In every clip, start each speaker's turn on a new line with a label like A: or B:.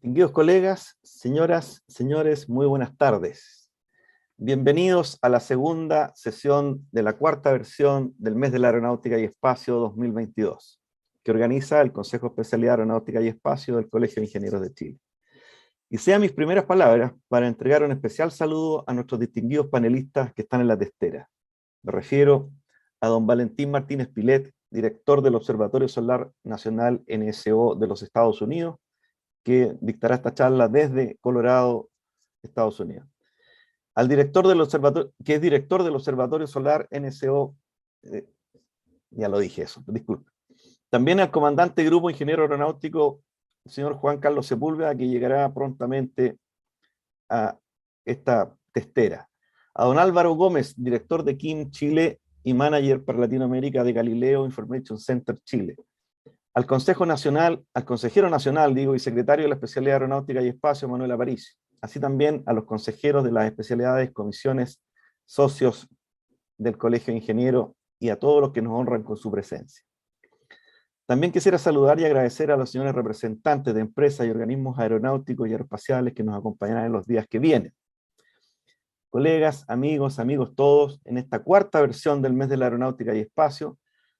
A: Distinguidos colegas, señoras, señores, muy buenas tardes. Bienvenidos a la segunda sesión de la cuarta versión del Mes de la Aeronáutica y Espacio 2022, que organiza el Consejo Especial de Aeronáutica y Espacio del Colegio de Ingenieros de Chile. Y sean mis primeras palabras para entregar un especial saludo a nuestros distinguidos panelistas que están en la testera. Me refiero a don Valentín Martínez Pilet, director del Observatorio Solar Nacional NSO de los Estados Unidos, que dictará esta charla desde Colorado, Estados Unidos. Al director del observatorio, que es director del Observatorio Solar NSO, ya lo dije eso, disculpe. También al comandante Grupo Ingeniero Aeronáutico, el señor Juan Carlos Sepúlveda, que llegará prontamente a esta testera. A don Álvaro Gómez, director de KIM Chile y manager para Latinoamérica de Galileo Information Center Chile. Al consejero nacional, y secretario de la Especialidad de Aeronáutica y Espacio, Manuel Aparicio. Así también a los consejeros de las especialidades, comisiones, socios del Colegio de Ingenieros y a todos los que nos honran con su presencia. También quisiera saludar y agradecer a los señores representantes de empresas y organismos aeronáuticos y aeroespaciales que nos acompañarán en los días que vienen. Colegas, amigos todos, en esta cuarta versión del Mes de la Aeronáutica y Espacio,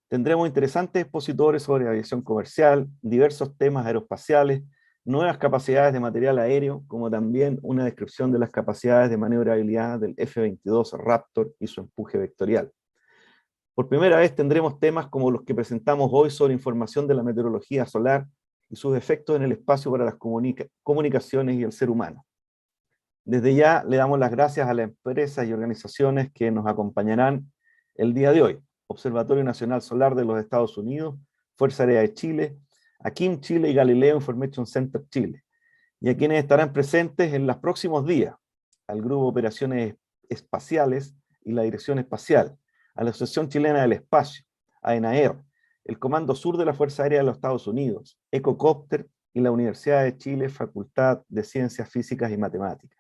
A: tendremos interesantes expositores sobre aviación comercial, diversos temas aeroespaciales, nuevas capacidades de material aéreo, como también una descripción de las capacidades de maniobrabilidad del F-22 Raptor y su empuje vectorial. Por primera vez tendremos temas como los que presentamos hoy sobre información de la meteorología solar y sus efectos en el espacio para las comunicaciones y el ser humano. Desde ya le damos las gracias a las empresas y organizaciones que nos acompañarán el día de hoy. Observatorio Nacional Solar de los Estados Unidos, Fuerza Aérea de Chile, KIM Chile y Galileo Information Center Chile, y a quienes estarán presentes en los próximos días, al Grupo de Operaciones Espaciales y la Dirección Espacial, a la Asociación Chilena del Espacio, a ENAER, el Comando Sur de la Fuerza Aérea de los Estados Unidos, Ecocopter y la Universidad de Chile, Facultad de Ciencias Físicas y Matemáticas.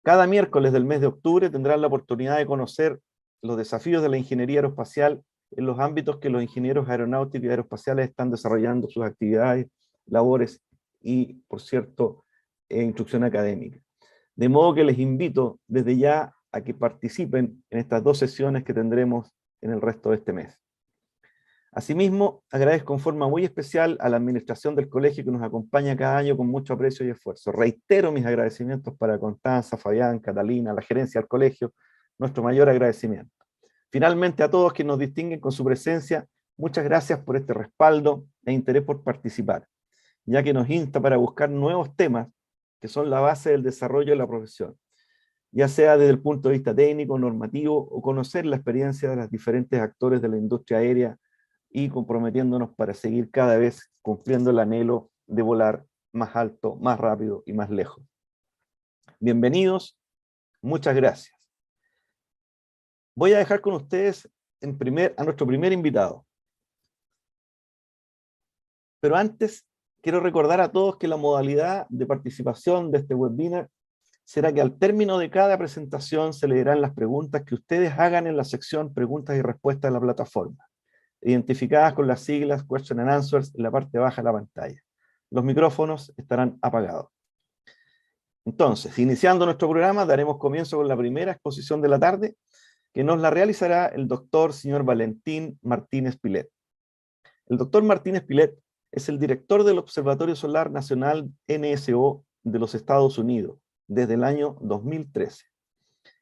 A: Cada miércoles del mes de octubre tendrán la oportunidad de conocer los desafíos de la ingeniería aeroespacial en los ámbitos que los ingenieros aeronáuticos y aeroespaciales están desarrollando sus actividades, labores y, por cierto, instrucción académica. De modo que les invito desde ya a que participen en estas dos sesiones que tendremos en el resto de este mes. Asimismo, agradezco en forma muy especial a la administración del colegio que nos acompaña cada año con mucho aprecio y esfuerzo. Reitero mis agradecimientos para Constanza, Fabián, Catalina, la gerencia del colegio, nuestro mayor agradecimiento. Finalmente, a todos quienes nos distinguen con su presencia, muchas gracias por este respaldo e interés por participar, ya que nos insta para buscar nuevos temas que son la base del desarrollo de la profesión, ya sea desde el punto de vista técnico, normativo, o conocer la experiencia de los diferentes actores de la industria aérea y comprometiéndonos para seguir cada vez cumpliendo el anhelo de volar más alto, más rápido y más lejos. Bienvenidos, muchas gracias. Voy a dejar con ustedes a nuestro primer invitado. Pero antes, quiero recordar a todos que la modalidad de participación de este webinar será que al término de cada presentación se leerán las preguntas que ustedes hagan en la sección Preguntas y Respuestas de la plataforma, identificadas con las siglas Question and Answers en la parte baja de la pantalla. Los micrófonos estarán apagados. Entonces, iniciando nuestro programa, daremos comienzo con la primera exposición de la tarde, que nos la realizará el doctor señor Valentín Martínez Pilet. El doctor Martínez Pilet es el director del Observatorio Solar Nacional NSO de los Estados Unidos desde el año 2013.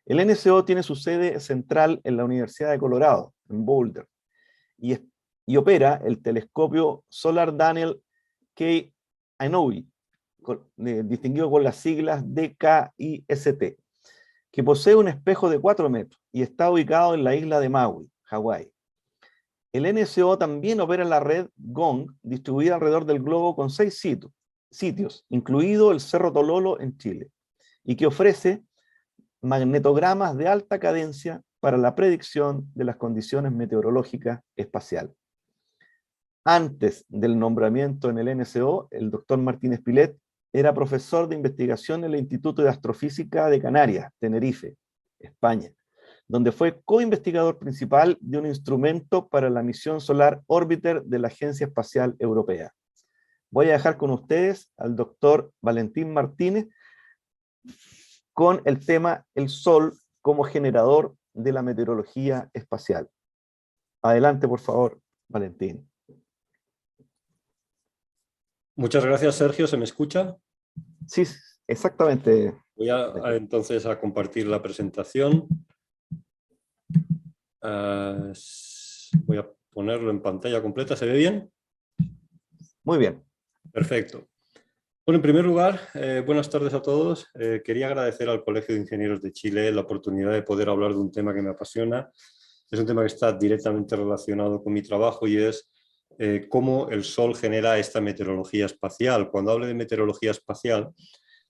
A: El NSO tiene su sede central en la Universidad de Colorado, en Boulder, y opera el telescopio Solar Daniel K. Inouye, distinguido con las siglas DKIST, que posee un espejo de 4 metros y está ubicado en la isla de Maui, Hawái. El NSO también opera la red GONG, distribuida alrededor del globo con 6 sitios, incluido el Cerro Tololo en Chile, y que ofrece magnetogramas de alta cadencia para la predicción de las condiciones meteorológicas espaciales. Antes del nombramiento en el NSO, el doctor Martínez Pilet era profesor de investigación en el Instituto de Astrofísica de Canarias, Tenerife, España, donde fue coinvestigador principal de un instrumento para la misión solar Orbiter de la Agencia Espacial Europea. voy a dejar con ustedes al doctor Valentín Martínez con el tema el Sol como generador de la meteorología espacial. Adelante, por favor, Valentín.
B: Muchas gracias, Sergio. ¿Se me escucha?
A: Sí, exactamente.
B: Voy entonces a compartir la presentación. Voy a ponerlo en pantalla completa. ¿Se ve bien?
A: Muy bien.
B: Perfecto. Bueno, en primer lugar, buenas tardes a todos. Quería agradecer al Colegio de Ingenieros de Chile la oportunidad de poder hablar de un tema que me apasiona. Es un tema que está directamente relacionado con mi trabajo y es cómo el Sol genera esta meteorología espacial. Cuando hablo de meteorología espacial,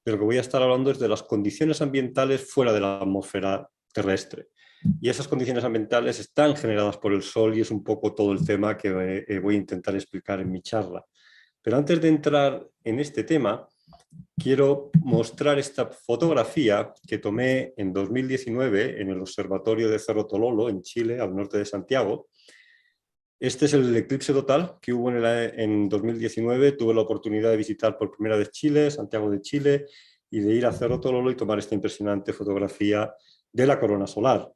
B: de lo que voy a estar hablando es de las condiciones ambientales fuera de la atmósfera terrestre. Y esas condiciones ambientales están generadas por el Sol y es un poco todo el tema que voy a intentar explicar en mi charla. Pero antes de entrar en este tema, quiero mostrar esta fotografía que tomé en 2019 en el Observatorio de Cerro Tololo, en Chile, al norte de Santiago. Este es el eclipse total que hubo en 2019. Tuve la oportunidad de visitar por primera vez Chile, Santiago de Chile, y de ir a Cerro Tololo y tomar esta impresionante fotografía de la corona solar.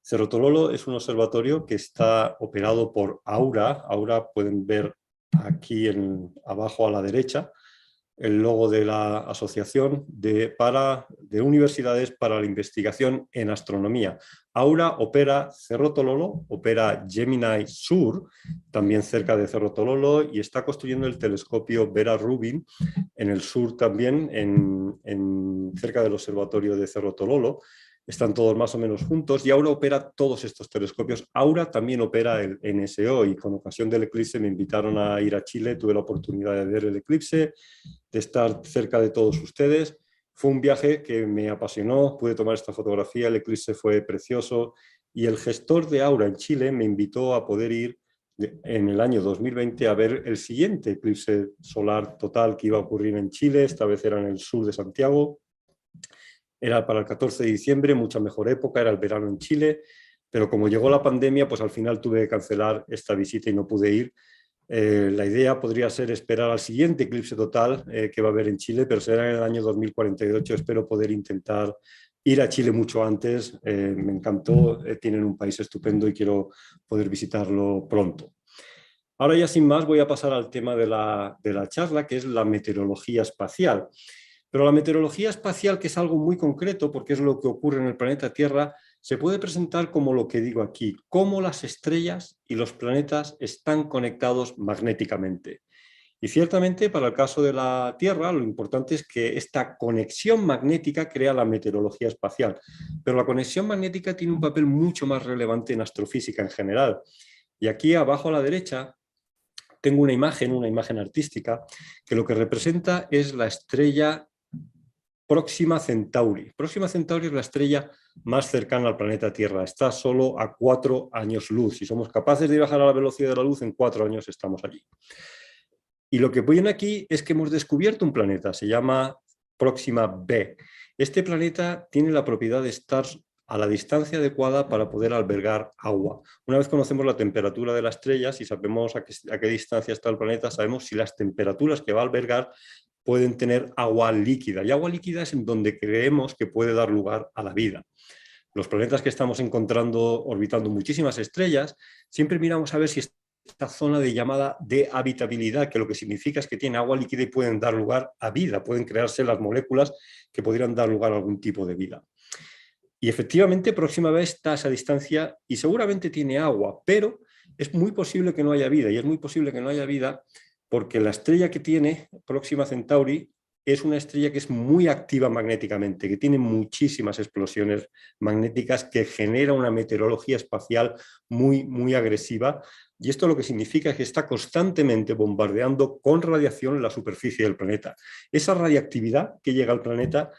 B: Cerro Tololo es un observatorio que está operado por Aura. Aura pueden ver aquí abajo a la derecha el logo de la Asociación de Universidades para la Investigación en Astronomía. Aura opera Cerro Tololo, opera Gemini Sur, también cerca de Cerro Tololo, y está construyendo el telescopio Vera Rubin en el sur también, cerca del observatorio de Cerro Tololo. Están todos más o menos juntos y Aura opera todos estos telescopios. Aura también opera el NSO y con ocasión del eclipse me invitaron a ir a Chile, tuve la oportunidad de ver el eclipse, de estar cerca de todos ustedes. Fue un viaje que me apasionó, pude tomar esta fotografía, el eclipse fue precioso y el gestor de Aura en Chile me invitó a poder ir en el año 2020 a ver el siguiente eclipse solar total que iba a ocurrir en Chile, esta vez era en el sur de Santiago. Era para el 14 de diciembre, mucha mejor época, era el verano en Chile, pero como llegó la pandemia, pues al final tuve que cancelar esta visita y no pude ir. La idea podría ser esperar al siguiente eclipse total que va a haber en Chile, pero será en el año 2048. Espero poder intentar ir a Chile mucho antes. Me encantó, tienen un país estupendo y quiero poder visitarlo pronto. Ahora ya sin más voy a pasar al tema de la charla, que es la meteorología espacial. Pero la meteorología espacial, que es algo muy concreto, porque es lo que ocurre en el planeta Tierra, se puede presentar como lo que digo aquí, cómo las estrellas y los planetas están conectados magnéticamente. Y ciertamente, para el caso de la Tierra, lo importante es que esta conexión magnética crea la meteorología espacial. Pero la conexión magnética tiene un papel mucho más relevante en astrofísica en general. Y aquí abajo a la derecha tengo una imagen artística, que lo que representa es la estrella Próxima Centauri. Próxima Centauri es la estrella más cercana al planeta Tierra. Está solo a 4 años luz. Si somos capaces de viajar a la velocidad de la luz, en 4 años estamos allí. Y lo que viene aquí es que hemos descubierto un planeta, se llama Próxima B. Este planeta tiene la propiedad de estar a la distancia adecuada para poder albergar agua. Una vez conocemos la temperatura de la estrella, si sabemos a qué distancia está el planeta, sabemos si las temperaturas que va a albergar pueden tener agua líquida. Y agua líquida es en donde creemos que puede dar lugar a la vida. Los planetas que estamos encontrando orbitando muchísimas estrellas, siempre miramos a ver si esta zona llamada de habitabilidad, que lo que significa es que tiene agua líquida y pueden dar lugar a vida, pueden crearse las moléculas que podrían dar lugar a algún tipo de vida. Y efectivamente, Próxima B está a esa distancia y seguramente tiene agua, pero es muy posible que no haya vida, y es muy posible que no haya vida porque la estrella que tiene, Próxima Centauri, es una estrella que es muy activa magnéticamente, que tiene muchísimas explosiones magnéticas, que genera una meteorología espacial muy, muy agresiva. Y esto lo que significa es que está constantemente bombardeando con radiación la superficie del planeta. Esa radiactividad que llega al planeta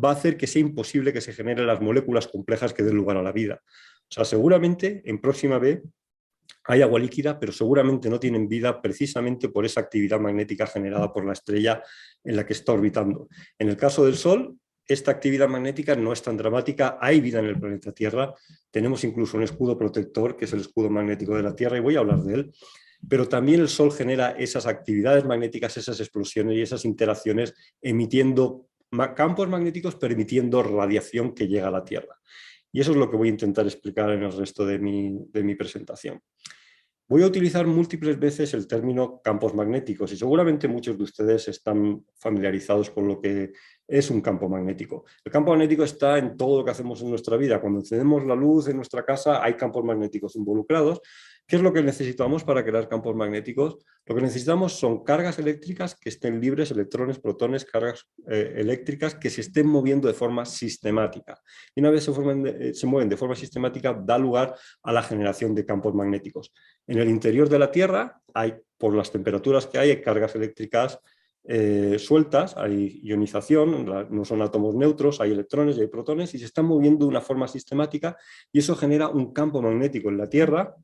B: va a hacer que sea imposible que se generen las moléculas complejas que den lugar a la vida. O sea, seguramente en Próxima B hay agua líquida, pero seguramente no tienen vida precisamente por esa actividad magnética generada por la estrella en la que está orbitando. En el caso del Sol, esta actividad magnética no es tan dramática, hay vida en el planeta Tierra, tenemos incluso un escudo protector, que es el escudo magnético de la Tierra, y voy a hablar de él. pero también el Sol genera esas actividades magnéticas, esas explosiones y esas interacciones emitiendo campos magnéticos, permitiendo radiación que llega a la Tierra. Y eso es lo que voy a intentar explicar en el resto de mi presentación. Voy a utilizar múltiples veces el término campos magnéticos y seguramente muchos de ustedes están familiarizados con lo que es un campo magnético. El campo magnético está en todo lo que hacemos en nuestra vida. Cuando encendemos la luz en nuestra casa hay campos magnéticos involucrados. ¿Qué es lo que necesitamos para crear campos magnéticos? Lo que necesitamos son cargas eléctricas que estén libres, electrones, protones, cargas eléctricas que se estén moviendo de forma sistemática. Y una vez se mueven de forma sistemática, da lugar a la generación de campos magnéticos. En el interior de la Tierra, por las temperaturas que hay cargas eléctricas sueltas, hay ionización, no son átomos neutros, hay electrones y hay protones y se están moviendo de una forma sistemática y eso genera un campo magnético en la Tierra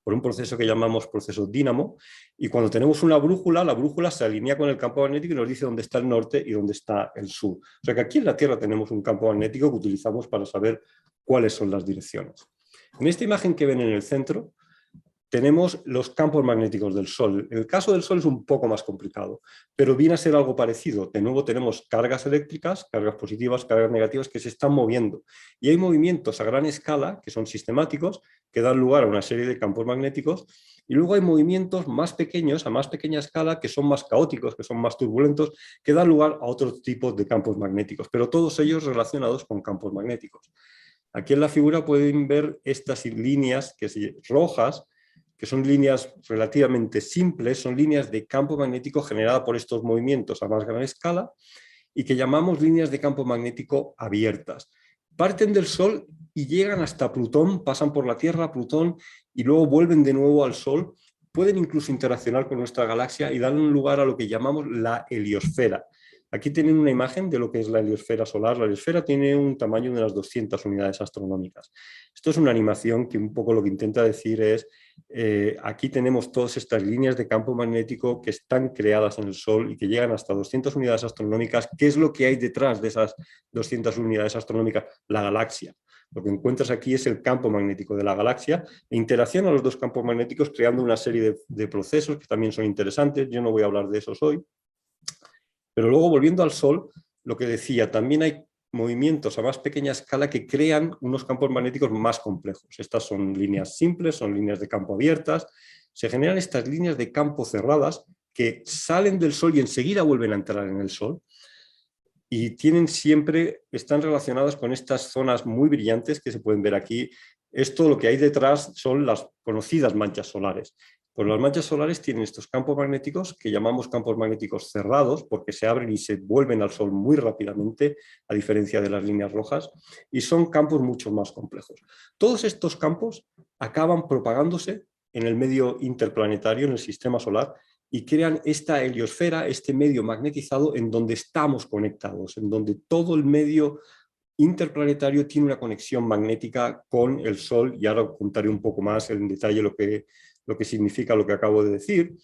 B: por un proceso que llamamos proceso dínamo, y cuando tenemos una brújula, la brújula se alinea con el campo magnético y nos dice dónde está el norte y dónde está el sur. O sea que aquí en la Tierra tenemos un campo magnético que utilizamos para saber cuáles son las direcciones. En esta imagen que ven en el centro, tenemos los campos magnéticos del Sol. En el caso del Sol es un poco más complicado, pero viene a ser algo parecido. De nuevo tenemos cargas eléctricas, cargas positivas, cargas negativas que se están moviendo. Y hay movimientos a gran escala, que son sistemáticos, que dan lugar a una serie de campos magnéticos. Y luego hay movimientos más pequeños, a más pequeña escala, que son más caóticos, que son más turbulentos, que dan lugar a otros tipos de campos magnéticos, pero todos ellos relacionados con campos magnéticos. Aquí en la figura pueden ver estas líneas rojas, que son líneas relativamente simples, son líneas de campo magnético generadas por estos movimientos a más gran escala y que llamamos líneas de campo magnético abiertas. Parten del Sol y llegan hasta Plutón, pasan por la Tierra, Plutón, y luego vuelven de nuevo al Sol. Pueden incluso interaccionar con nuestra galaxia y dan lugar a lo que llamamos la heliosfera. Aquí tienen una imagen de lo que es la heliosfera solar. La heliosfera tiene un tamaño de unas 200 unidades astronómicas. Esto es una animación que un poco lo que intenta decir es, aquí tenemos todas estas líneas de campo magnético que están creadas en el Sol y que llegan hasta 200 unidades astronómicas. ¿Qué es lo que hay detrás de esas 200 unidades astronómicas? La galaxia. Lo que encuentras aquí es el campo magnético de la galaxia e interacciona los dos campos magnéticos creando una serie de procesos que también son interesantes. Yo no voy a hablar de esos hoy. Pero luego, volviendo al Sol, lo que decía, también hay movimientos a más pequeña escala que crean unos campos magnéticos más complejos. Estas son líneas simples, son líneas de campo abiertas. Se generan estas líneas de campo cerradas que salen del Sol y enseguida vuelven a entrar en el Sol. Y están relacionadas con estas zonas muy brillantes que se pueden ver aquí. Esto, lo que hay detrás, son las conocidas manchas solares. Pues las manchas solares tienen estos campos magnéticos que llamamos campos magnéticos cerrados porque se abren y se vuelven al Sol muy rápidamente, a diferencia de las líneas rojas, y son campos mucho más complejos. Todos estos campos acaban propagándose en el medio interplanetario, en el sistema solar, y crean esta heliosfera, este medio magnetizado en donde estamos conectados, en donde todo el medio interplanetario tiene una conexión magnética con el Sol, y ahora contaré un poco más en detalle lo que significa lo que acabo de decir,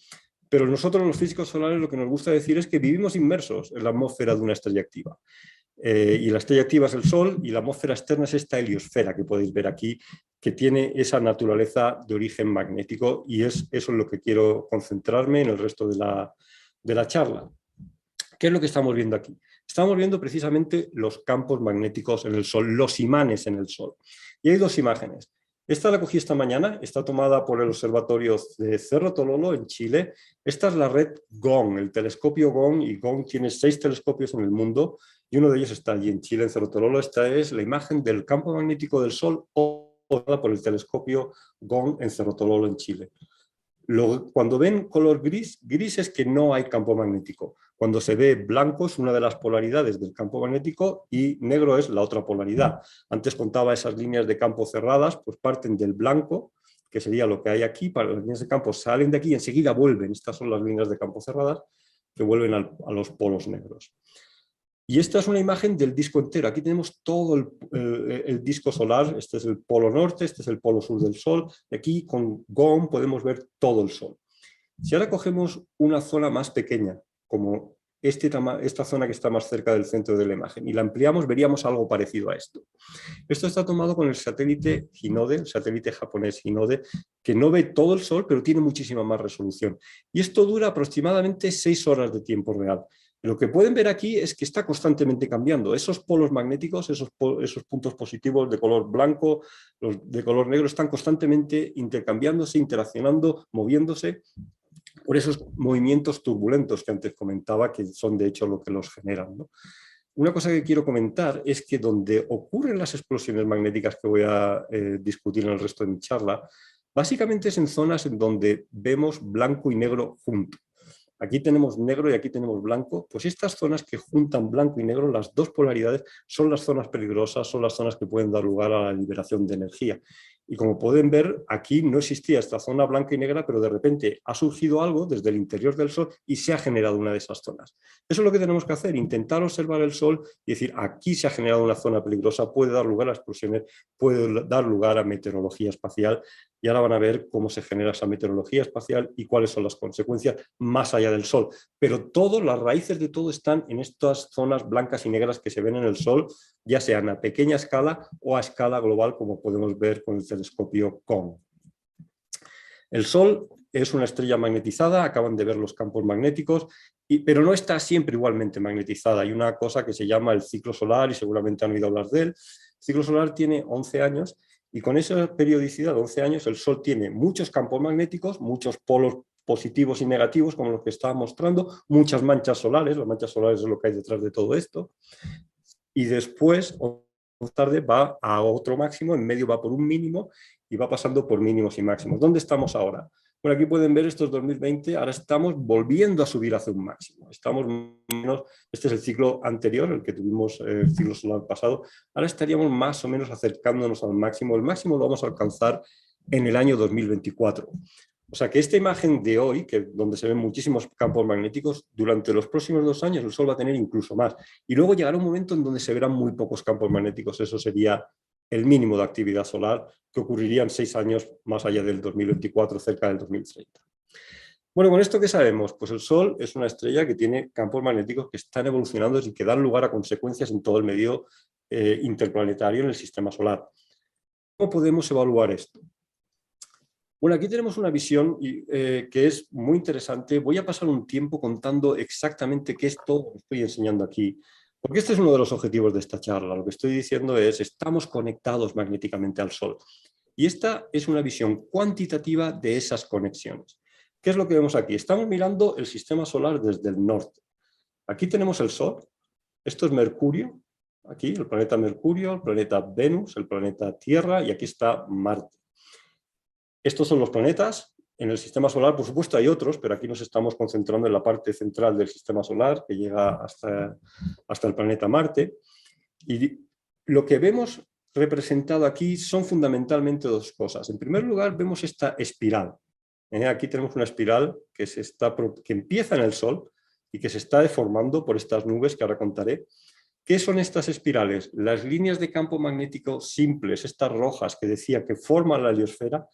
B: pero nosotros los físicos solares lo que nos gusta decir es que vivimos inmersos en la atmósfera de una estrella activa. Y la estrella activa es el Sol y la atmósfera externa es esta heliosfera que podéis ver aquí, que tiene esa naturaleza de origen magnético, y es eso en lo que quiero concentrarme en el resto de la charla. ¿Qué es lo que estamos viendo aquí? Estamos viendo precisamente los campos magnéticos en el Sol, los imanes en el Sol. Y hay dos imágenes. Esta la cogí esta mañana, está tomada por el observatorio de Cerro Tololo en Chile. Esta es la red GONG, el telescopio GONG, y GONG tiene 6 telescopios en el mundo y uno de ellos está allí en Chile, en Cerro Tololo. Esta es la imagen del campo magnético del Sol tomada por el telescopio GONG en Cerro Tololo en Chile. Cuando ven color gris, gris es que no hay campo magnético. Cuando se ve blanco es una de las polaridades del campo magnético y negro es la otra polaridad. Antes contaba esas líneas de campo cerradas, pues parten del blanco, que sería lo que hay aquí, para las líneas de campo salen de aquí y enseguida vuelven. Estas son las líneas de campo cerradas que vuelven a los polos negros. Y esta es una imagen del disco entero. Aquí tenemos todo el disco solar. Este es el polo norte, este es el polo sur del Sol. Y aquí con GOM podemos ver todo el Sol. Si ahora cogemos una zona más pequeña, como esta zona que está más cerca del centro de la imagen y la ampliamos, veríamos algo parecido a esto. Esto está tomado con el satélite Hinode, el satélite japonés Hinode, que no ve todo el Sol, pero tiene muchísima más resolución. Y esto dura aproximadamente 6 horas de tiempo real. Lo que pueden ver aquí es que está constantemente cambiando. Esos polos magnéticos, esos puntos positivos de color blanco, los de color negro, están constantemente intercambiándose, interaccionando, moviéndose por esos movimientos turbulentos que antes comentaba, que son de hecho lo que los generan, ¿no? Una cosa que quiero comentar es que donde ocurren las explosiones magnéticas que voy a discutir en el resto de mi charla, básicamente es en zonas en donde vemos blanco y negro juntos. Aquí tenemos negro y aquí tenemos blanco, pues estas zonas que juntan blanco y negro, las dos polaridades, son las zonas peligrosas, son las zonas que pueden dar lugar a la liberación de energía. Y como pueden ver, aquí no existía esta zona blanca y negra, pero de repente ha surgido algo desde el interior del Sol y se ha generado una de esas zonas. Eso es lo que tenemos que hacer, intentar observar el Sol y decir, aquí se ha generado una zona peligrosa, puede dar lugar a explosiones, puede dar lugar a meteorología espacial, y ahora van a ver cómo se genera esa meteorología espacial y cuáles son las consecuencias más allá del Sol. Pero las raíces de todo están en estas zonas blancas y negras que se ven en el Sol, ya sean a pequeña escala o a escala global, como podemos ver con el telescopio COMB. El Sol es una estrella magnetizada, acaban de ver los campos magnéticos, pero no está siempre igualmente magnetizada. Hay una cosa que se llama el ciclo solar y seguramente han oído hablar de él. El ciclo solar tiene 11 años y con esa periodicidad de 11 años el Sol tiene muchos campos magnéticos, muchos polos positivos y negativos, como los que estaba mostrando, muchas manchas solares, las manchas solares es lo que hay detrás de todo esto, y después, más tarde, va a otro máximo, en medio va por un mínimo, y va pasando por mínimos y máximos. ¿Dónde estamos ahora? Bueno, aquí pueden ver esto es 2020, ahora estamos volviendo a subir hacia un máximo. Estamos menos, este es el ciclo anterior, el que tuvimos el ciclo solar pasado, ahora estaríamos más o menos acercándonos al máximo. El máximo lo vamos a alcanzar en el año 2024. O sea que esta imagen de hoy, donde se ven muchísimos campos magnéticos, durante los próximos 2 años el Sol va a tener incluso más. Y luego llegará un momento en donde se verán muy pocos campos magnéticos. Eso sería el mínimo de actividad solar, que ocurriría en 6 años más allá del 2024, cerca del 2030. Bueno, ¿con esto qué sabemos? Pues el Sol es una estrella que tiene campos magnéticos que están evolucionando y que dan lugar a consecuencias en todo el medio interplanetario en el sistema solar. ¿Cómo podemos evaluar esto? Bueno, aquí tenemos una visión que es muy interesante. Voy a pasar un tiempo contando exactamente qué es todo lo que estoy enseñando aquí, porque este es uno de los objetivos de esta charla. Lo que estoy diciendo es, estamos conectados magnéticamente al Sol. Y esta es una visión cuantitativa de esas conexiones. ¿Qué es lo que vemos aquí? Estamos mirando el sistema solar desde el norte. Aquí tenemos el Sol, esto es Mercurio, aquí el planeta Mercurio, el planeta Venus, el planeta Tierra y aquí está Marte. Estos son los planetas. En el sistema solar, por supuesto, hay otros, pero aquí nos estamos concentrando en la parte central del sistema solar, que llega hasta el planeta Marte. Y lo que vemos representado aquí son fundamentalmente 2 cosas. En primer lugar, vemos esta espiral. Aquí tenemos una espiral que empieza en el Sol y que se está deformando por estas nubes que ahora contaré. ¿Qué son estas espirales? Las líneas de campo magnético simples, estas rojas que decía que forman la heliosfera,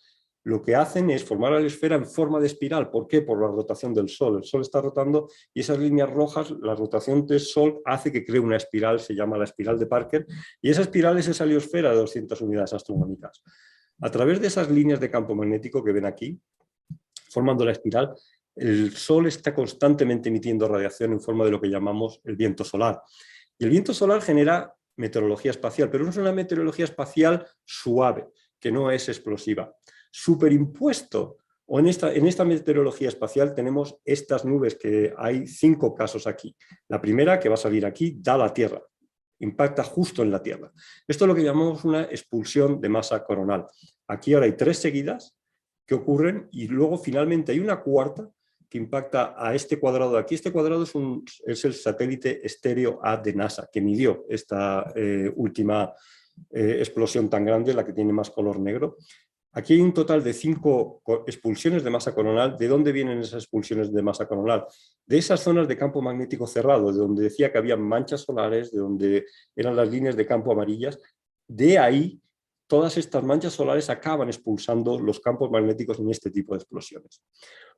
B: lo que hacen es formar la esfera en forma de espiral. ¿Por qué? Por la rotación del Sol. El Sol está rotando y esas líneas rojas, la rotación del Sol hace que cree una espiral, se llama la espiral de Parker, y esa espiral es esa heliosfera de 200 unidades astronómicas. A través de esas líneas de campo magnético que ven aquí, formando la espiral, el Sol está constantemente emitiendo radiación en forma de lo que llamamos el viento solar. Y el viento solar genera meteorología espacial, pero no es una meteorología espacial suave, que no es explosiva. Superimpuesto, o en esta meteorología espacial tenemos estas nubes, que hay 5 casos aquí. La primera, que va a salir aquí, da a la Tierra, impacta justo en la Tierra. Esto es lo que llamamos una expulsión de masa coronal. Aquí ahora hay 3 seguidas que ocurren y luego finalmente hay una cuarta que impacta a este cuadrado de aquí. Este cuadrado es el satélite estéreo A de NASA, que midió esta última explosión tan grande, la que tiene más color negro. Aquí hay un total de 5 expulsiones de masa coronal. ¿De dónde vienen esas expulsiones de masa coronal? De esas zonas de campo magnético cerrado, de donde decía que había manchas solares, de donde eran las líneas de campo amarillas. De ahí, todas estas manchas solares acaban expulsando los campos magnéticos en este tipo de explosiones.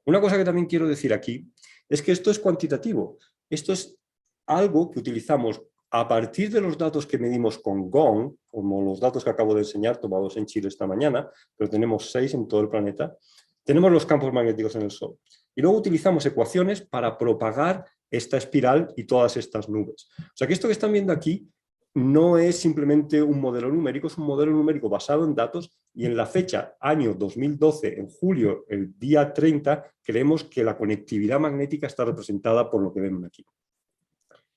B: Una cosa que también quiero decir aquí es que esto es cuantitativo. Esto es algo que utilizamos a partir de los datos que medimos con GONG, como los datos que acabo de enseñar, tomados en Chile esta mañana, pero tenemos 6 en todo el planeta. Tenemos los campos magnéticos en el Sol. Y luego utilizamos ecuaciones para propagar esta espiral y todas estas nubes. O sea que esto que están viendo aquí no es simplemente un modelo numérico, es un modelo numérico basado en datos, y en la fecha, año 2012, en julio, el día 30, creemos que la conectividad magnética está representada por lo que ven aquí.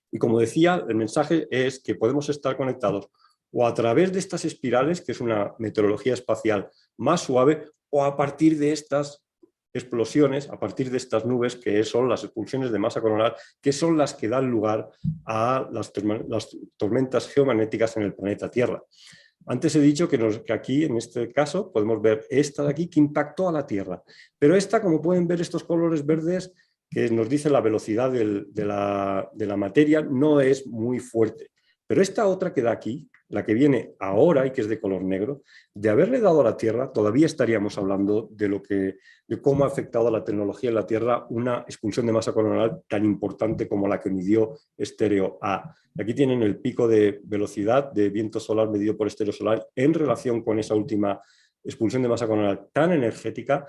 B: Y como decía, el mensaje es que podemos estar conectados o a través de estas espirales, que es una meteorología espacial más suave, o a partir de estas explosiones, a partir de estas nubes, que son las expulsiones de masa coronal, que son las que dan lugar a las tormentas geomagnéticas en el planeta Tierra. Antes he dicho que aquí, en este caso, podemos ver esta de aquí que impactó a la Tierra. Pero esta, como pueden ver, estos colores verdes que nos dice la velocidad de la materia, no es muy fuerte. Pero esta otra que da aquí, la que viene ahora y que es de color negro, de haberle dado a la Tierra, todavía estaríamos hablando de cómo ha afectado a la tecnología en la Tierra una expulsión de masa coronal tan importante como la que midió Estéreo A. Aquí tienen el pico de velocidad de viento solar medido por Estéreo Solar en relación con esa última expulsión de masa coronal tan energética.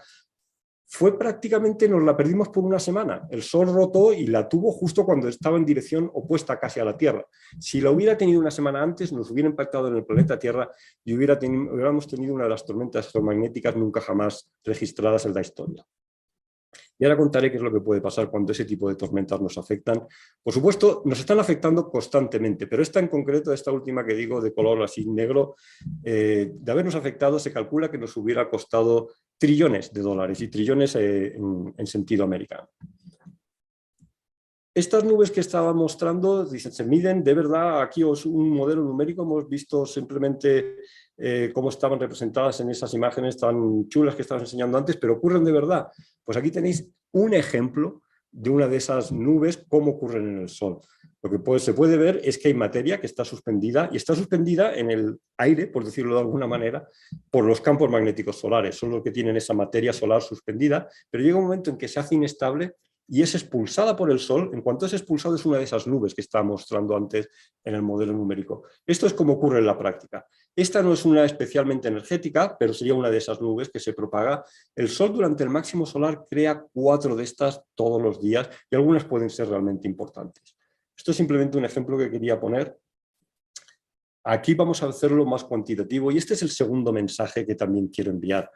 B: Fue prácticamente, nos la perdimos por una semana. El Sol rotó y la tuvo justo cuando estaba en dirección opuesta casi a la Tierra. Si la hubiera tenido una semana antes, nos hubiera impactado en el planeta Tierra y hubiéramos tenido una de las tormentas geomagnéticas nunca jamás registradas en la historia. Y ahora contaré qué es lo que puede pasar cuando ese tipo de tormentas nos afectan. Por supuesto, nos están afectando constantemente, pero esta en concreto, esta última que digo de color así negro, de habernos afectado, se calcula que nos hubiera costado trillones de dólares, y trillones en sentido americano. Estas nubes que estaba mostrando, dicen, se miden de verdad. Aquí es un modelo numérico, hemos visto simplemente cómo estaban representadas en esas imágenes tan chulas que estabas enseñando antes, pero ocurren de verdad. Pues aquí tenéis un ejemplo de una de esas nubes, cómo ocurren en el Sol. Lo que se puede ver es que hay materia que está suspendida, y está suspendida en el aire, por decirlo de alguna manera, por los campos magnéticos solares. Son los que tienen esa materia solar suspendida, pero llega un momento en que se hace inestable y es expulsada por el Sol. En cuanto es expulsado, es una de esas nubes que estaba mostrando antes en el modelo numérico. Esto es como ocurre en la práctica. Esta no es una especialmente energética, pero sería una de esas nubes que se propaga. El Sol durante el máximo solar crea 4 de estas todos los días, y algunas pueden ser realmente importantes. Esto es simplemente un ejemplo que quería poner. Aquí vamos a hacerlo más cuantitativo, y este es el segundo mensaje que también quiero enviar.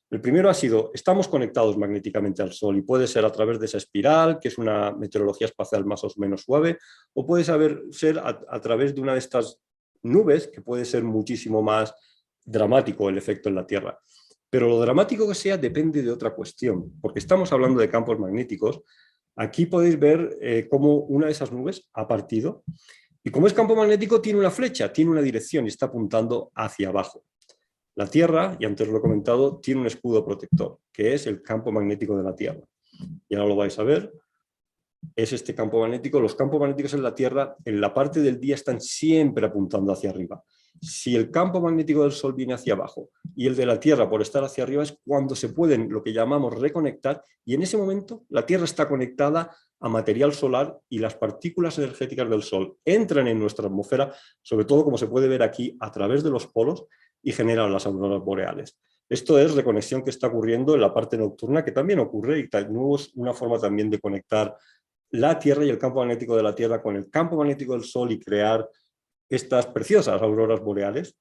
B: El primero ha sido, estamos conectados magnéticamente al Sol, y puede ser a través de esa espiral, que es una meteorología espacial más o menos suave, o puede ser a través de una de estas nubes, que puede ser muchísimo más dramático el efecto en la Tierra. Pero lo dramático que sea depende de otra cuestión, porque estamos hablando de campos magnéticos. Aquí podéis ver cómo una de esas nubes ha partido, y como es campo magnético tiene una flecha, tiene una dirección y está apuntando hacia abajo. La Tierra, y antes lo he comentado, tiene un escudo protector, que es el campo magnético de la Tierra. Y ahora lo vais a ver. Es este campo magnético. Los campos magnéticos en la Tierra, en la parte del día, están siempre apuntando hacia arriba. Si el campo magnético del Sol viene hacia abajo y el de la Tierra por estar hacia arriba, es cuando se pueden, lo que llamamos, reconectar, y en ese momento la Tierra está conectada a material solar, y las partículas energéticas del Sol entran en nuestra atmósfera, sobre todo, como se puede ver aquí, a través de los polos, y generan las auroras boreales. Esto es reconexión que está ocurriendo en la parte nocturna, que también ocurre, y de nuevo es una forma también de conectar la Tierra y el campo magnético de la Tierra con el campo magnético del Sol y crear estas preciosas auroras boreales.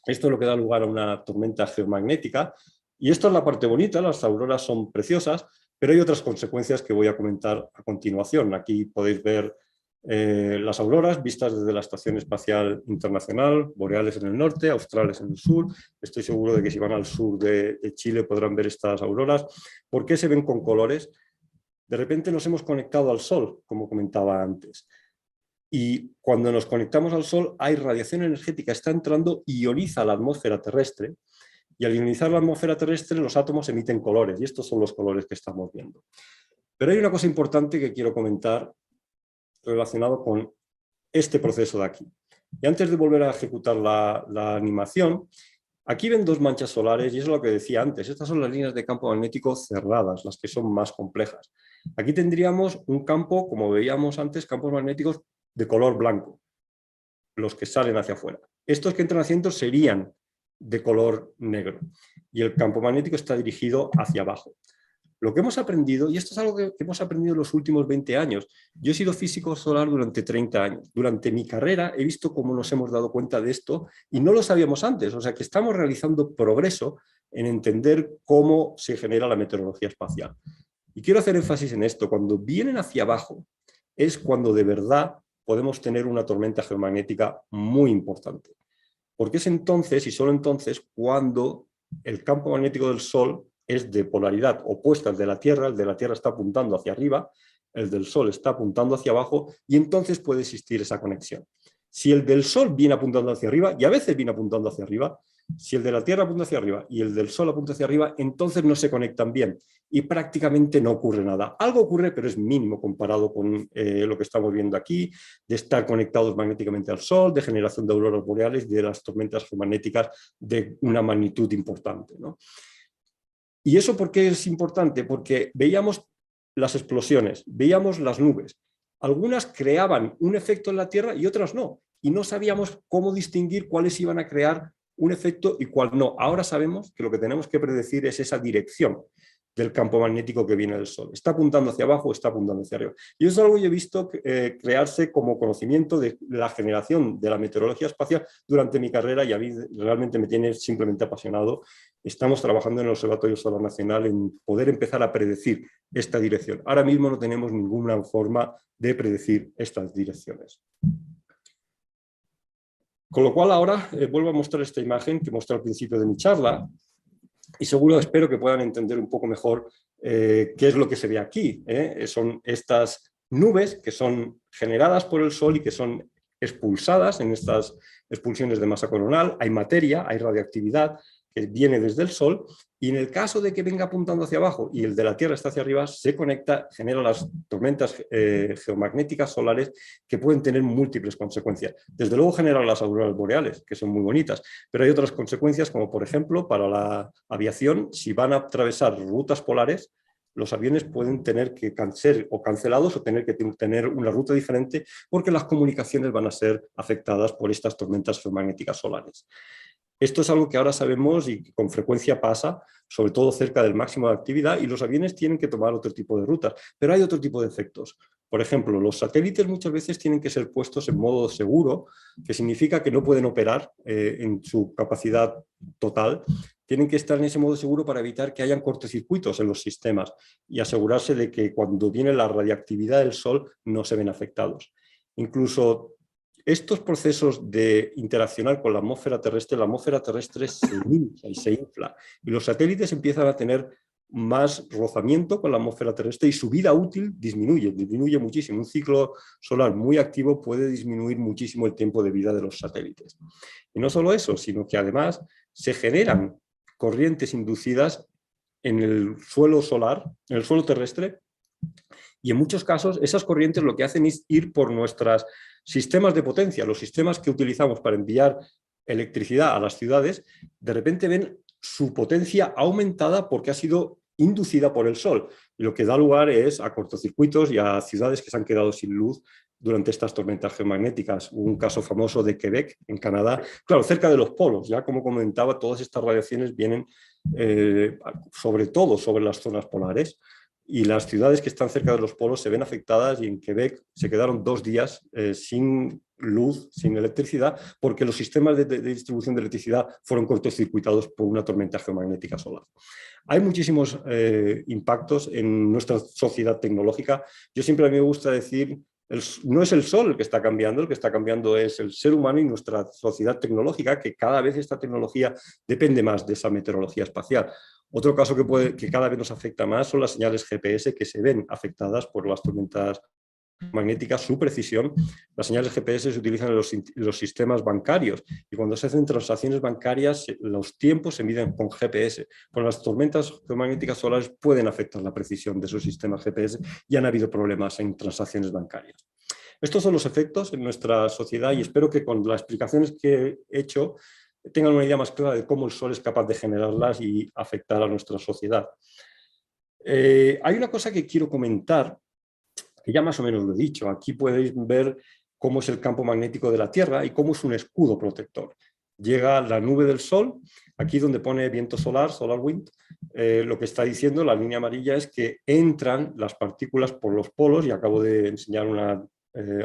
B: Esto es lo que da lugar a una tormenta geomagnética, y esto es la parte bonita. Las auroras son preciosas, pero hay otras consecuencias que voy a comentar a continuación. Aquí podéis ver las auroras vistas desde la Estación Espacial Internacional, boreales en el norte, australes en el sur. Estoy seguro de que si van al sur de Chile podrán ver estas auroras. ¿Por qué se ven con colores? De repente nos hemos conectado al Sol, como comentaba antes. Y cuando nos conectamos al Sol hay radiación energética, está entrando, ioniza la atmósfera terrestre, y al ionizar la atmósfera terrestre los átomos emiten colores, y estos son los colores que estamos viendo. Pero hay una cosa importante que quiero comentar relacionado con este proceso de aquí. Y antes de volver a ejecutar la animación, Aquí ven dos manchas solares y eso es lo que decía antes. Estas son las líneas de campo magnético cerradas, las que son más complejas. Aquí tendríamos un campo, como veíamos antes, campos magnéticos de color blanco, los que salen hacia afuera. Estos que entran hacia adentro serían de color negro y el campo magnético está dirigido hacia abajo. Lo que hemos aprendido, y esto es algo que hemos aprendido en los últimos 20 años, yo he sido físico solar durante 30 años. Durante mi carrera he visto cómo nos hemos dado cuenta de esto y no lo sabíamos antes, o sea que estamos realizando progreso en entender cómo se genera la meteorología espacial. Y quiero hacer énfasis en esto, cuando vienen hacia abajo es cuando de verdad podemos tener una tormenta geomagnética muy importante. Porque es entonces, y solo entonces, cuando el campo magnético del Sol es de polaridad opuesta al de la Tierra, el de la Tierra está apuntando hacia arriba, el del Sol está apuntando hacia abajo, y entonces puede existir esa conexión. Si el del Sol viene apuntando hacia arriba, y a veces viene apuntando hacia arriba, si el de la Tierra apunta hacia arriba y el del Sol apunta hacia arriba, entonces no se conectan bien y prácticamente no ocurre nada. Algo ocurre, pero es mínimo comparado con lo que estamos viendo aquí, de estar conectados magnéticamente al Sol, de generación de auroras boreales, de las tormentas geomagnéticas de una magnitud importante, ¿no? ¿Y eso por qué es importante? Porque veíamos las explosiones, veíamos las nubes. Algunas creaban un efecto en la Tierra y otras no. Y no sabíamos cómo distinguir cuáles iban a crear un efecto y cuál no. Ahora sabemos que lo que tenemos que predecir es esa dirección del campo magnético que viene del Sol. ¿Está apuntando hacia abajo o está apuntando hacia arriba? Y eso es algo que yo he visto crearse como conocimiento de la generación de la meteorología espacial durante mi carrera y a mí realmente me tiene simplemente apasionado. Estamos trabajando en el Observatorio Solar Nacional en poder empezar a predecir esta dirección. Ahora mismo no tenemos ninguna forma de predecir estas direcciones. Con lo cual ahora vuelvo a mostrar esta imagen que mostré al principio de mi charla y seguro espero que puedan entender un poco mejor qué es lo que se ve aquí. Son estas nubes que son generadas por el Sol y que son expulsadas en estas expulsiones de masa coronal. Hay materia, hay radiactividad que viene desde el Sol, y en el caso de que venga apuntando hacia abajo y el de la Tierra está hacia arriba, se conecta, genera las tormentas geomagnéticas solares que pueden tener múltiples consecuencias. Desde luego generan las auroras boreales, que son muy bonitas, pero hay otras consecuencias, como por ejemplo para la aviación, si van a atravesar rutas polares, los aviones pueden tener que ser o cancelados o tener que tener una ruta diferente porque las comunicaciones van a ser afectadas por estas tormentas geomagnéticas solares. Esto es algo que ahora sabemos y que con frecuencia pasa, sobre todo cerca del máximo de actividad, y los aviones tienen que tomar otro tipo de rutas. Pero hay otro tipo de efectos. Por ejemplo, los satélites muchas veces tienen que ser puestos en modo seguro, que significa que no pueden operar en su capacidad total. Tienen que estar en ese modo seguro para evitar que hayan cortocircuitos en los sistemas y asegurarse de que cuando viene la radiactividad del Sol no se ven afectados. Incluso estos procesos de interaccionar con la atmósfera terrestre se hincha y se infla, y los satélites empiezan a tener más rozamiento con la atmósfera terrestre y su vida útil disminuye muchísimo. Un ciclo solar muy activo puede disminuir muchísimo el tiempo de vida de los satélites. Y no solo eso, sino que además se generan corrientes inducidas en el suelo solar, en el suelo terrestre, y en muchos casos esas corrientes lo que hacen es ir por nuestros sistemas de potencia, los sistemas que utilizamos para enviar electricidad a las ciudades, de repente ven su potencia aumentada porque ha sido inducida por el Sol, y lo que da lugar es a cortocircuitos y a ciudades que se han quedado sin luz durante estas tormentas geomagnéticas. Hubo un caso famoso de Quebec, en Canadá, claro, cerca de los polos, ya como comentaba, todas estas radiaciones vienen sobre todo sobre las zonas polares, y las ciudades que están cerca de los polos se ven afectadas, y en Quebec se quedaron 2 días sin luz, sin electricidad, porque los sistemas de distribución de electricidad fueron cortocircuitados por una tormenta geomagnética solar. Hay muchísimos impactos en nuestra sociedad tecnológica. Yo siempre a mí me gusta decir, no es el Sol el que está cambiando es el ser humano y nuestra sociedad tecnológica, que cada vez esta tecnología depende más de esa meteorología espacial. Otro caso que cada vez nos afecta más son las señales GPS, que se ven afectadas por las tormentas magnéticas, su precisión. Las señales GPS se utilizan en los sistemas bancarios, y cuando se hacen transacciones bancarias los tiempos se miden con GPS. Pues las tormentas geomagnéticas solares pueden afectar la precisión de esos sistemas GPS y han habido problemas en transacciones bancarias. Estos son los efectos en nuestra sociedad, y espero que con las explicaciones que he hecho tengan una idea más clara de cómo el Sol es capaz de generarlas y afectar a nuestra sociedad. Hay una cosa que quiero comentar, que ya más o menos lo he dicho. Aquí podéis ver cómo es el campo magnético de la Tierra y cómo es un escudo protector. Llega la nube del Sol, aquí donde pone viento solar, solar wind, lo que está diciendo la línea amarilla es que entran las partículas por los polos, y acabo de enseñar una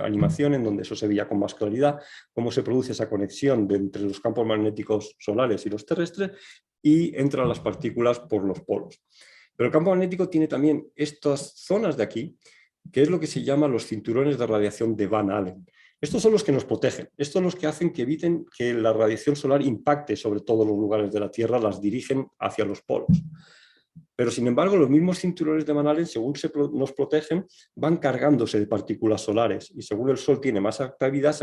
B: animación en donde eso se veía con más claridad, cómo se produce esa conexión entre los campos magnéticos solares y los terrestres, y entran las partículas por los polos. Pero el campo magnético tiene también estas zonas de aquí, que es lo que se llama los cinturones de radiación de Van Allen. Estos son los que nos protegen, estos son los que hacen que eviten que la radiación solar impacte sobre todos los lugares de la Tierra, las dirigen hacia los polos. Pero, sin embargo, los mismos cinturones de Van Allen, según nos protegen, van cargándose de partículas solares, y según el Sol tiene más actividad,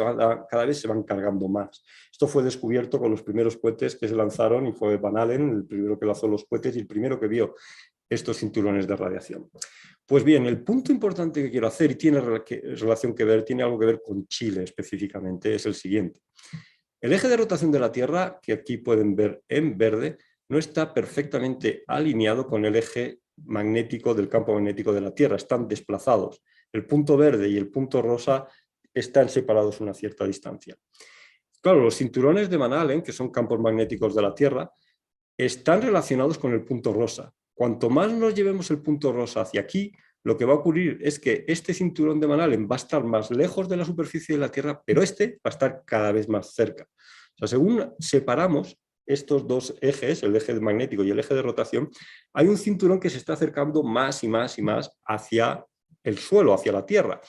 B: cada vez se van cargando más. Esto fue descubierto con los primeros cohetes que se lanzaron, y fue Van Allen el primero que lanzó los cohetes y el primero que vio estos cinturones de radiación. Pues bien, el punto importante que quiero hacer, y tiene relación que ver, tiene algo que ver con Chile específicamente, es el siguiente. El eje de rotación de la Tierra, que aquí pueden ver en verde, no está perfectamente alineado con el eje magnético del campo magnético de la Tierra, están desplazados. El punto verde y el punto rosa están separados a una cierta distancia. Claro, los cinturones de Van Allen, que son campos magnéticos de la Tierra, están relacionados con el punto rosa. Cuanto más nos llevemos el punto rosa hacia aquí, lo que va a ocurrir es que este cinturón de Van Allen va a estar más lejos de la superficie de la Tierra, pero este va a estar cada vez más cerca. O sea, según separamos estos dos ejes, el eje magnético y el eje de rotación, hay un cinturón que se está acercando más y más y más hacia el suelo, hacia la Tierra.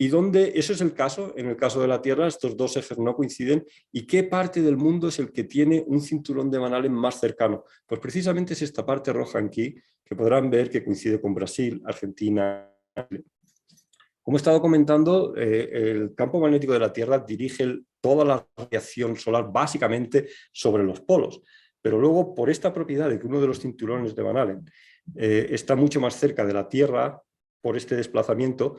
B: Y donde eso es el caso, en el caso de la Tierra, estos dos ejes no coinciden. ¿Y qué parte del mundo es el que tiene un cinturón de Van Allen más cercano? Pues precisamente es esta parte roja aquí, que podrán ver que coincide con Brasil, Argentina. Como he estado comentando, el campo magnético de la Tierra dirige toda la radiación solar básicamente sobre los polos. Pero luego, por esta propiedad de que uno de los cinturones de Van Allen está mucho más cerca de la Tierra, por este desplazamiento,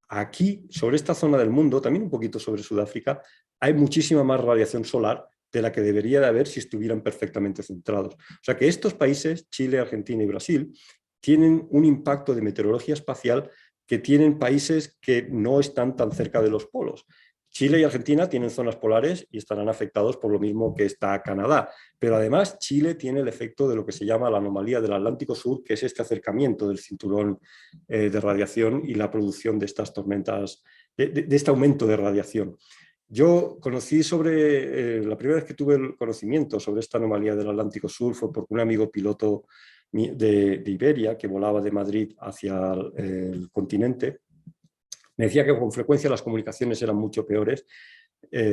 B: aquí, sobre esta zona del mundo, también un poquito sobre Sudáfrica, hay muchísima más radiación solar de la que debería de haber si estuvieran perfectamente centrados. O sea que estos países, Chile, Argentina y Brasil, tienen un impacto de meteorología espacial que tienen países que no están tan cerca de los polos. Chile y Argentina tienen zonas polares y estarán afectados por lo mismo que está Canadá. Pero además Chile tiene el efecto de lo que se llama la anomalía del Atlántico Sur, que es este acercamiento del cinturón de radiación y la producción de estas tormentas, de este aumento de radiación. Yo conocí la primera vez que tuve el conocimiento sobre esta anomalía del Atlántico Sur fue porque un amigo piloto de Iberia, que volaba de Madrid hacia el continente, me decía que con frecuencia las comunicaciones eran mucho peores.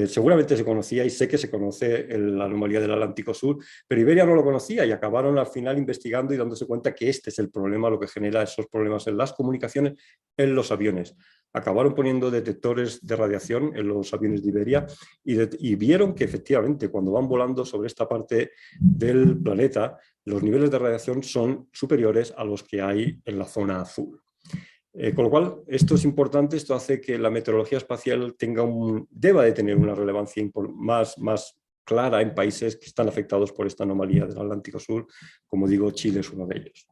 B: Seguramente se conocía, y sé que se conoce la anomalía del Atlántico Sur, pero Iberia no lo conocía y acabaron al final investigando y dándose cuenta que este es el problema, lo que genera esos problemas en las comunicaciones en los aviones. Acabaron poniendo detectores de radiación en los aviones de Iberia y vieron que efectivamente cuando van volando sobre esta parte del planeta, los niveles de radiación son superiores a los que hay en la zona azul. Con lo cual, esto es importante, esto hace que la meteorología espacial deba de tener una relevancia más clara en países que están afectados por esta anomalía del Atlántico Sur. Como digo, Chile es uno de ellos.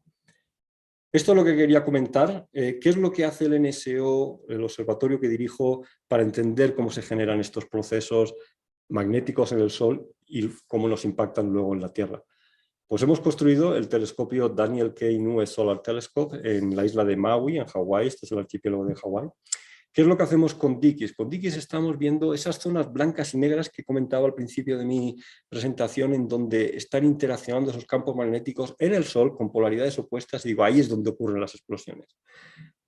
B: Esto es lo que quería comentar. ¿Qué es lo que hace el NSO, el observatorio que dirijo, para entender cómo se generan estos procesos magnéticos en el Sol y cómo nos impactan luego en la Tierra? Pues hemos construido el telescopio Daniel K. Inouye Solar Telescope en la isla de Maui, en Hawái. Este es el archipiélago de Hawái. ¿Qué es lo que hacemos con DICIS? Con DICIS estamos viendo esas zonas blancas y negras que comentaba al principio de mi presentación, en donde están interaccionando esos campos magnéticos en el Sol con polaridades opuestas. Y digo, ahí es donde ocurren las explosiones.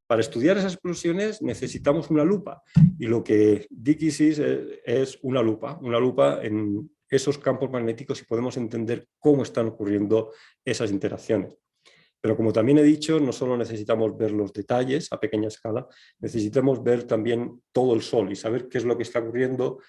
B: Para estudiar esas explosiones necesitamos una lupa, y lo que DICIS es una lupa en esos campos magnéticos, y podemos entender cómo están ocurriendo esas interacciones. Pero como también he dicho, no solo necesitamos ver los detalles a pequeña escala, necesitamos ver también todo el Sol y saber qué es lo que está ocurriendo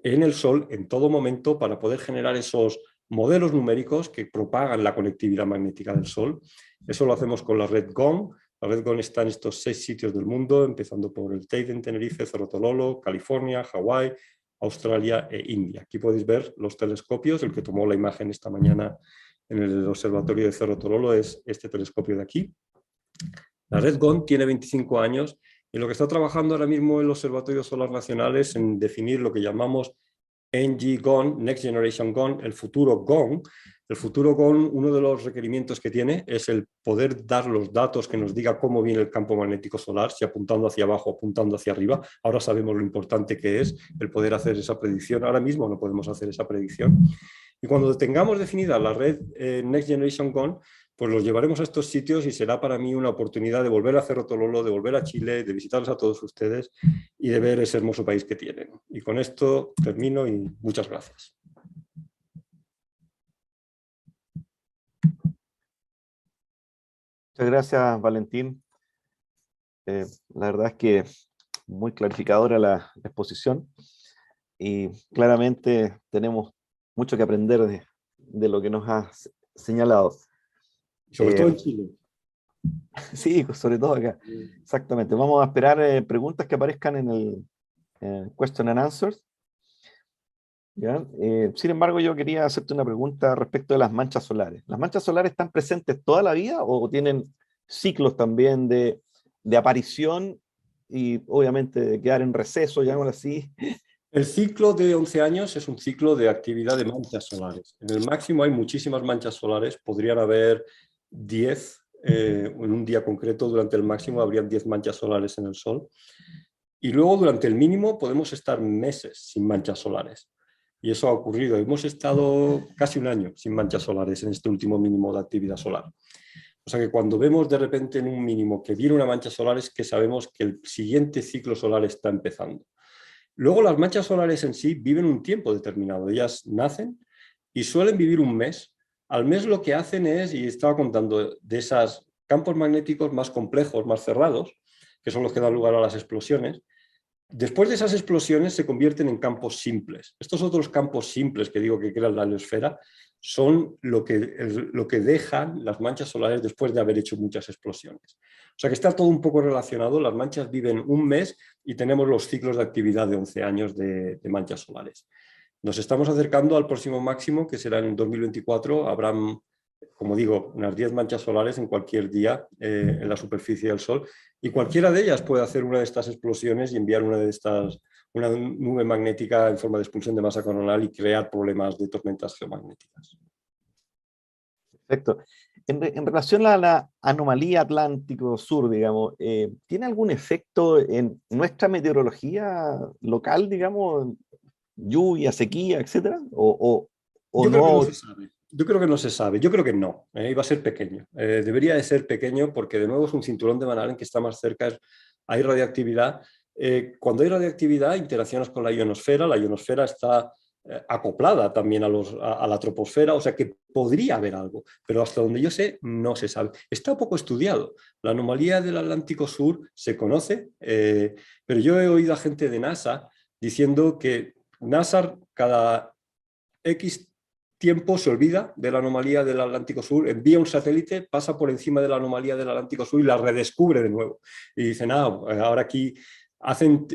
B: en el Sol en todo momento para poder generar esos modelos numéricos que propagan la conectividad magnética del Sol. Eso lo hacemos con la red GOM. La red GOM está en estos 6 sitios del mundo, empezando por el Teide en Tenerife, Cerro Tololo, California, Hawái, Australia e India. Aquí podéis ver los telescopios. El que tomó la imagen esta mañana en el observatorio de Cerro Tololo es este telescopio de aquí. La red GOND tiene 25 años y lo que está trabajando ahora mismo el Observatorio Solar Nacional es en definir lo que llamamos NG-GOND, Next Generation GOND, el futuro GOND. El futuro GOND, uno de los requerimientos que tiene es el poder dar los datos que nos diga cómo viene el campo magnético solar, si apuntando hacia abajo o apuntando hacia arriba. Ahora sabemos lo importante que es el poder hacer esa predicción. Ahora mismo no podemos hacer esa predicción. Y cuando tengamos definida la red Next Generation GOND, pues los llevaremos a estos sitios y será para mí una oportunidad de volver a Cerro Tololo, de volver a Chile, de visitarlos a todos ustedes y de ver ese hermoso país que tienen. Y con esto termino y muchas gracias.
A: Muchas gracias, Valentín. La verdad es que muy clarificadora la exposición y claramente tenemos mucho que aprender de lo que nos has señalado.
B: Sobre todo en Chile.
A: Sí, sobre todo acá. Exactamente. Vamos a esperar preguntas que aparezcan en el Question and Answers. ¿Ya? Sin embargo, yo quería hacerte una pregunta respecto de las manchas solares. ¿Las manchas solares están presentes toda la vida o tienen ciclos también de aparición y obviamente de quedar en receso, llamémoslo así?
B: El ciclo de 11 años es un ciclo de actividad de manchas solares. En el máximo hay muchísimas manchas solares, podrían haber 10 en un día concreto, durante el máximo habrían 10 manchas solares en el Sol. Y luego durante el mínimo podemos estar meses sin manchas solares. Y eso ha ocurrido. Hemos estado casi un año sin manchas solares en este último mínimo de actividad solar. O sea que cuando vemos de repente en un mínimo que viene una mancha solar es que sabemos que el siguiente ciclo solar está empezando. Luego las manchas solares en sí viven un tiempo determinado. Ellas nacen y suelen vivir un mes. Al mes lo que hacen es, y estaba contando, de esos campos magnéticos más complejos, más cerrados, que son los que dan lugar a las explosiones, después de esas explosiones se convierten en campos simples. Estos otros campos simples que digo que crean la heliosfera son lo que dejan las manchas solares después de haber hecho muchas explosiones. O sea que está todo un poco relacionado. Las manchas viven un mes y tenemos los ciclos de actividad de 11 años de manchas solares. Nos estamos acercando al próximo máximo, que será en 2024. Habrán, como digo, unas 10 manchas solares en cualquier día en la superficie del Sol. Y cualquiera de ellas puede hacer una de estas explosiones y enviar una nube magnética en forma de expulsión de masa coronal y crear problemas de tormentas geomagnéticas.
A: Perfecto. En relación a la anomalía Atlántico Sur, digamos, ¿tiene algún efecto en nuestra meteorología local, digamos, lluvia, sequía, etcétera? ¿O
B: Yo creo que no
A: no?
B: se sabe. Yo creo que no se sabe. Yo creo que no. Iba a ser pequeño. Debería de ser pequeño porque de nuevo es un cinturón de Van Allen que está más cerca. Hay radiactividad. Cuando hay radiactividad, interacciones con la ionosfera. La ionosfera está acoplada también a la troposfera, o sea que podría haber algo, pero hasta donde yo sé no se sabe. Está poco estudiado. La anomalía del Atlántico Sur se conoce, pero yo he oído a gente de NASA diciendo que NASA cada X tiempo se olvida de la anomalía del Atlántico Sur, envía un satélite, pasa por encima de la anomalía del Atlántico Sur y la redescubre de nuevo. Y dicen, ahora aquí hacen,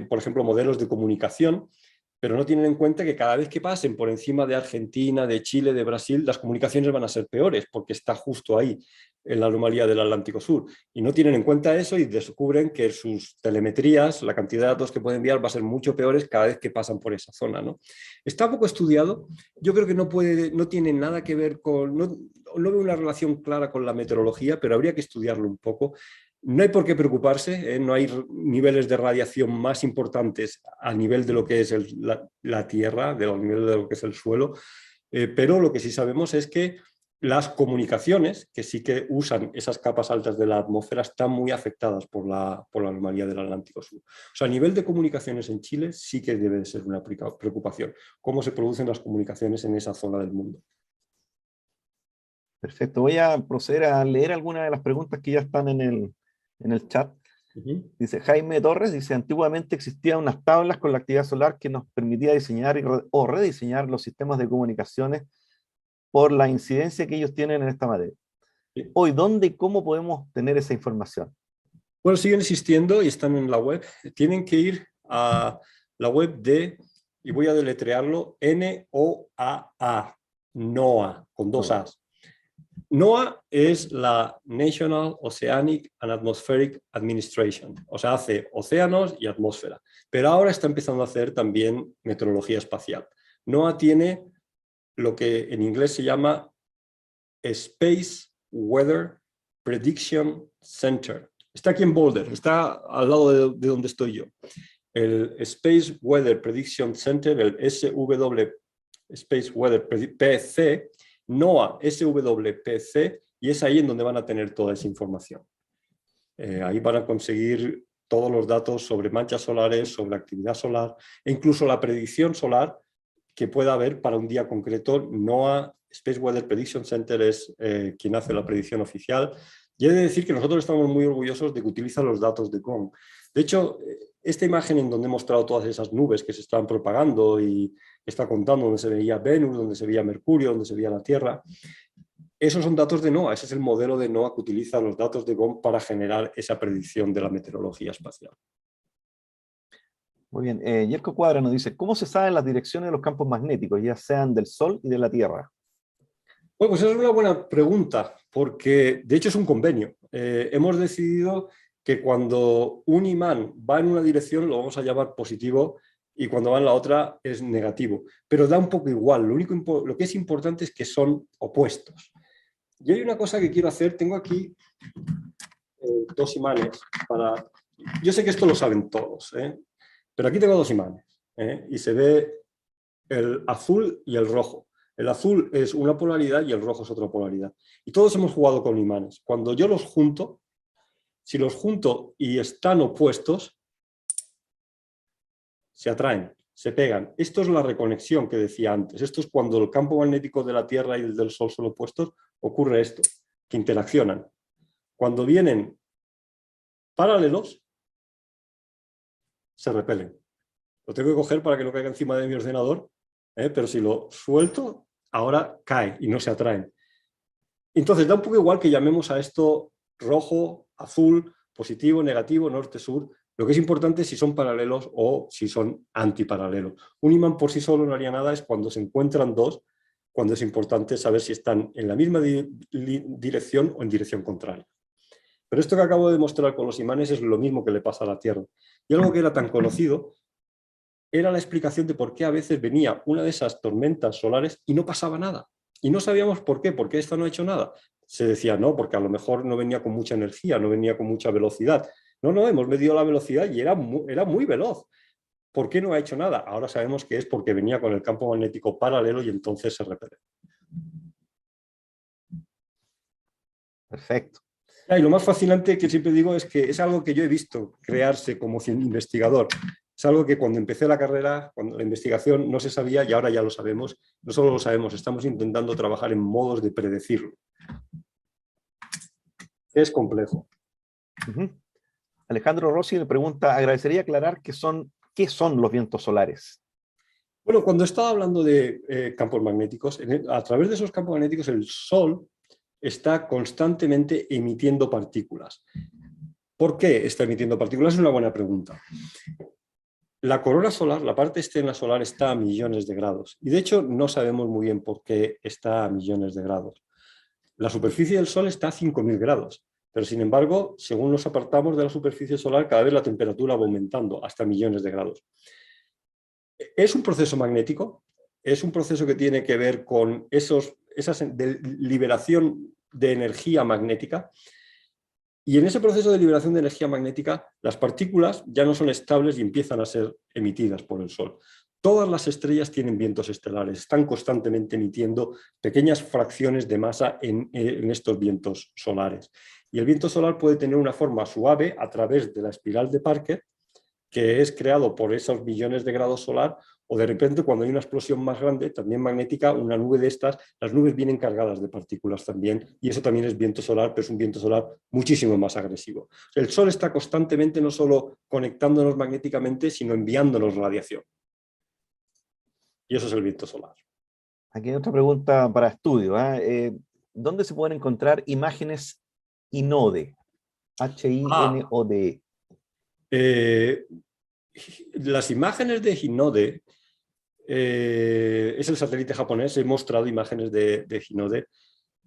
B: por ejemplo, modelos de comunicación, pero no tienen en cuenta que cada vez que pasen por encima de Argentina, de Chile, de Brasil, las comunicaciones van a ser peores, porque está justo ahí en la anomalía del Atlántico Sur. Y no tienen en cuenta eso y descubren que sus telemetrías, la cantidad de datos que pueden enviar va a ser mucho peores cada vez que pasan por esa zona, ¿no? Está poco estudiado. Yo creo que no tiene nada que ver con... No veo una relación clara con la meteorología, pero habría que estudiarlo un poco. No hay por qué preocuparse, no hay niveles de radiación más importantes a nivel de lo que es la Tierra, del nivel de lo que es el suelo, pero lo que sí sabemos es que las comunicaciones, que sí que usan esas capas altas de la atmósfera, están muy afectadas por la anomalía del Atlántico Sur. O sea, a nivel de comunicaciones en Chile sí que debe de ser una preocupación. ¿Cómo se producen las comunicaciones en esa zona del mundo?
A: Perfecto. Voy a proceder a leer algunas de las preguntas que ya están en el chat. Dice Jaime Torres, dice, antiguamente existían unas tablas con la actividad solar que nos permitía diseñar o rediseñar los sistemas de comunicaciones por la incidencia que ellos tienen en esta materia.
B: Sí.
A: Hoy, ¿dónde y cómo podemos tener esa información?
B: Bueno, siguen existiendo y están en la web. Tienen que ir a la web de y voy a deletrearlo N-O-A-A, NOAA, con dos A's. NOAA es la National Oceanic and Atmospheric Administration, o sea, hace océanos y atmósfera, pero ahora está empezando a hacer también meteorología espacial. NOAA tiene lo que en inglés se llama Space Weather Prediction Center. Está aquí en Boulder, está al lado de donde estoy yo. El Space Weather Prediction Center, el SW Space Weather PC, NOAA SWPC, y es ahí en donde van a tener toda esa información. Ahí van a conseguir todos los datos sobre manchas solares, sobre actividad solar, e incluso la predicción solar que pueda haber para un día concreto. NOAA Space Weather Prediction Center es quien hace la predicción oficial. Y he de decir que nosotros estamos muy orgullosos de que utiliza los datos de GONG. De hecho, esta imagen en donde he mostrado todas esas nubes que se estaban propagando y está contando donde se veía Venus, donde se veía Mercurio, donde se veía la Tierra, esos son datos de NOAA. Ese es el modelo de NOAA que utiliza los datos de GONG para generar esa predicción de la meteorología espacial.
A: Muy bien. Yerko Cuadra nos dice, ¿cómo se saben las direcciones de los campos magnéticos, ya sean del Sol y de la Tierra?
B: Bueno, pues esa es una buena pregunta, porque de hecho es un convenio. Hemos decidido que cuando un imán va en una dirección lo vamos a llamar positivo y cuando va en la otra es negativo. Pero da un poco igual, lo que es importante es que son opuestos. Y hay una cosa que quiero hacer, tengo aquí dos imanes para... Yo sé que esto lo saben todos, pero aquí tengo dos imanes y se ve el azul y el rojo. El azul es una polaridad y el rojo es otra polaridad. Y todos hemos jugado con imanes. Cuando yo los junto, si los junto y están opuestos, se atraen, se pegan. Esto es la reconexión que decía antes. Esto es cuando el campo magnético de la Tierra y el del Sol son opuestos, ocurre esto, que interaccionan. Cuando vienen paralelos, se repelen. Lo tengo que coger para que no caiga encima de mi ordenador, pero si lo suelto, ahora cae y no se atraen. Entonces da un poco igual que llamemos a esto rojo, azul, positivo, negativo, norte, sur. Lo que es importante es si son paralelos o si son antiparalelos. Un imán por sí solo no haría nada, es cuando se encuentran dos, cuando es importante saber si están en la misma dirección o en dirección contraria. Pero esto que acabo de mostrar con los imanes es lo mismo que le pasa a la Tierra. Y algo que era tan conocido era la explicación de por qué a veces venía una de esas tormentas solares y no pasaba nada. Y no sabíamos por qué esta no ha hecho nada. Se decía, no, porque a lo mejor no venía con mucha energía, no venía con mucha velocidad. No, hemos medido la velocidad y era muy veloz. ¿Por qué no ha hecho nada? Ahora sabemos que es porque venía con el campo magnético paralelo y entonces se repele.
A: Perfecto.
B: Y lo más fascinante que siempre digo es que es algo que yo he visto crearse como investigador. Es algo que cuando empecé la carrera, cuando la investigación no se sabía y ahora ya lo sabemos. No solo lo sabemos, estamos intentando trabajar en modos de predecirlo. Es complejo.
A: Alejandro Rossi le pregunta, agradecería aclarar qué son los vientos solares.
B: Bueno, cuando estaba hablando de campos magnéticos, a través de esos campos magnéticos el Sol está constantemente emitiendo partículas. ¿Por qué está emitiendo partículas? Es una buena pregunta. La corona solar, la parte externa solar, está a millones de grados. Y de hecho no sabemos muy bien por qué está a millones de grados. La superficie del Sol está a 5.000 grados. Pero sin embargo, según nos apartamos de la superficie solar, cada vez la temperatura va aumentando hasta millones de grados. ¿Es un proceso magnético? Es un proceso que tiene que ver con esa liberación de energía magnética. Y en ese proceso de liberación de energía magnética, las partículas ya no son estables y empiezan a ser emitidas por el Sol. Todas las estrellas tienen vientos estelares, están constantemente emitiendo pequeñas fracciones de masa en estos vientos solares. Y el viento solar puede tener una forma suave a través de la espiral de Parker, que es creado por esos millones de grados solar, o de repente cuando hay una explosión más grande, también magnética, una nube de estas, las nubes vienen cargadas de partículas también, y eso también es viento solar, pero es un viento solar muchísimo más agresivo. El Sol está constantemente no solo conectándonos magnéticamente, sino enviándonos radiación. Y eso es el viento solar.
A: Aquí hay otra pregunta para estudio. ¿Dónde se pueden encontrar imágenes HINODE? HINODE.
B: Las imágenes de HINODE es el satélite japonés. He mostrado imágenes de Hinode.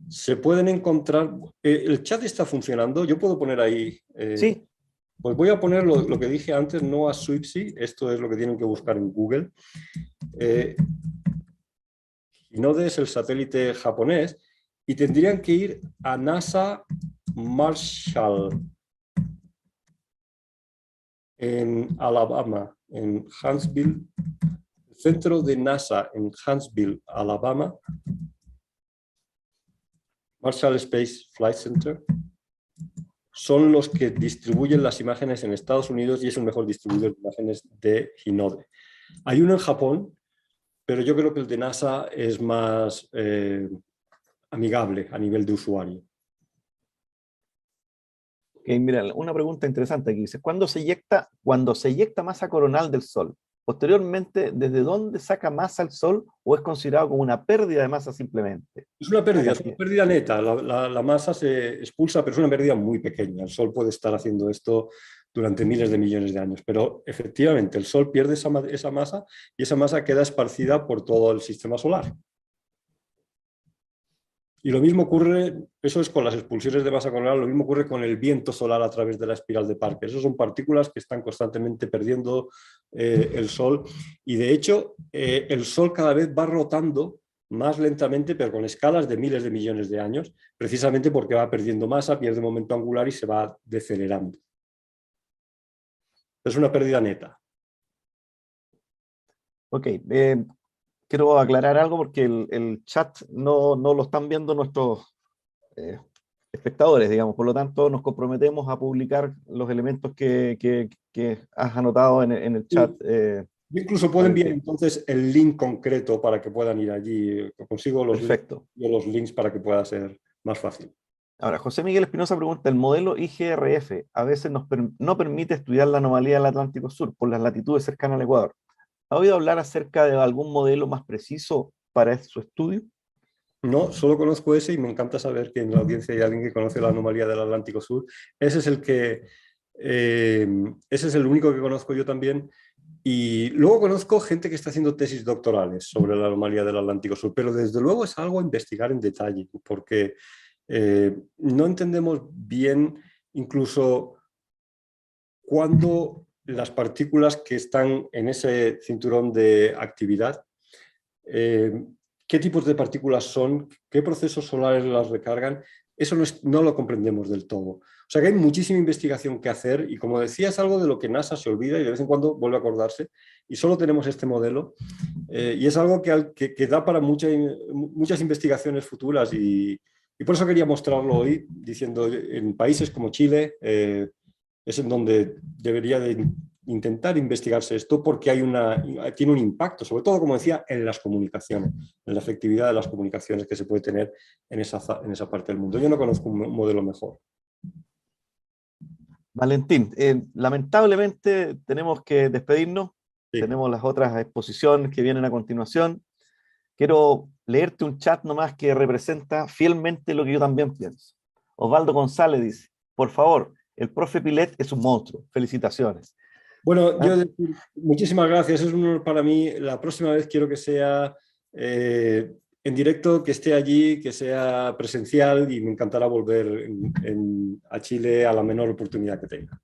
B: Se pueden encontrar... el chat está funcionando. Yo puedo poner ahí...
A: Sí,
B: pues voy a poner lo que dije antes, NOAA Swipsy. Esto es lo que tienen que buscar en Google. Hinode es el satélite japonés y tendrían que ir a NASA Marshall en Alabama, en Huntsville, el centro de NASA en Huntsville, Alabama, Marshall Space Flight Center, son los que distribuyen las imágenes en Estados Unidos y es el mejor distribuidor de imágenes de Hinode. Hay uno en Japón, pero yo creo que el de NASA es más amigable a nivel de usuario.
A: okay, mira, una pregunta interesante aquí. Dice, cuando se eyecta masa coronal del Sol, posteriormente, ¿desde dónde saca masa el Sol o es considerado como una pérdida de masa simplemente?
B: Es una pérdida neta. La masa se expulsa, pero es una pérdida muy pequeña. El Sol puede estar haciendo esto durante miles de millones de años, pero efectivamente el Sol pierde esa masa y esa masa queda esparcida por todo el sistema solar. Y lo mismo ocurre, eso es con las expulsiones de masa coronal, lo mismo ocurre con el viento solar a través de la espiral de Parker. Esas son partículas que están constantemente perdiendo el Sol y de hecho el Sol cada vez va rotando más lentamente, pero con escalas de miles de millones de años, precisamente porque va perdiendo masa, pierde momento angular y se va decelerando. Es una pérdida neta.
A: Ok, quiero aclarar algo porque el chat no lo están viendo nuestros espectadores, digamos. Por lo tanto, nos comprometemos a publicar los elementos que has anotado en el chat.
B: Incluso puedo enviar entonces el link concreto para que puedan ir allí. Consigo
A: Perfecto.
B: los links para que pueda ser más fácil.
A: Ahora, José Miguel Espinosa pregunta, el modelo IGRF a veces no permite estudiar la anomalía del Atlántico Sur por las latitudes cercanas al Ecuador. ¿Ha oído hablar acerca de algún modelo más preciso para su estudio?
B: No, solo conozco ese y me encanta saber que en la audiencia hay alguien que conoce la anomalía del Atlántico Sur. Ese es ese es el único que conozco yo también. Y luego conozco gente que está haciendo tesis doctorales sobre la anomalía del Atlántico Sur, pero desde luego es algo a investigar en detalle, porque no entendemos bien incluso cuándo las partículas que están en ese cinturón de actividad, qué tipos de partículas son, qué procesos solares las recargan, eso no lo comprendemos del todo. O sea que hay muchísima investigación que hacer y como decía es algo de lo que NASA se olvida y de vez en cuando vuelve a acordarse y solo tenemos este modelo y es algo que da para muchas investigaciones futuras y por eso quería mostrarlo hoy diciendo en países como Chile es en donde debería de intentar investigarse esto porque tiene un impacto, sobre todo, como decía, en las comunicaciones, en la efectividad de las comunicaciones que se puede tener en esa parte del mundo. Yo no conozco un modelo mejor.
A: Valentín, lamentablemente tenemos que despedirnos. Sí. Tenemos las otras exposiciones que vienen a continuación. Quiero leerte un chat nomás que representa fielmente lo que yo también pienso. Osvaldo González dice, por favor, el profe Pilet es un monstruo. Felicitaciones.
B: Bueno, muchísimas gracias. Es un honor para mí. La próxima vez quiero que sea en directo, que esté allí, que sea presencial y me encantará volver a Chile a la menor oportunidad que tenga.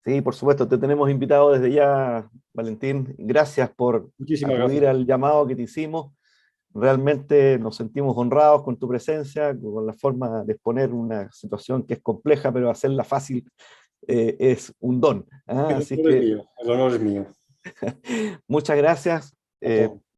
A: Sí, por supuesto, te tenemos invitado desde ya, Valentín. Gracias por acudir al llamado que te hicimos. Realmente nos sentimos honrados con tu presencia, con la forma de exponer una situación que es compleja, pero hacerla fácil es un don.
B: El honor es mío.
A: Muchas gracias.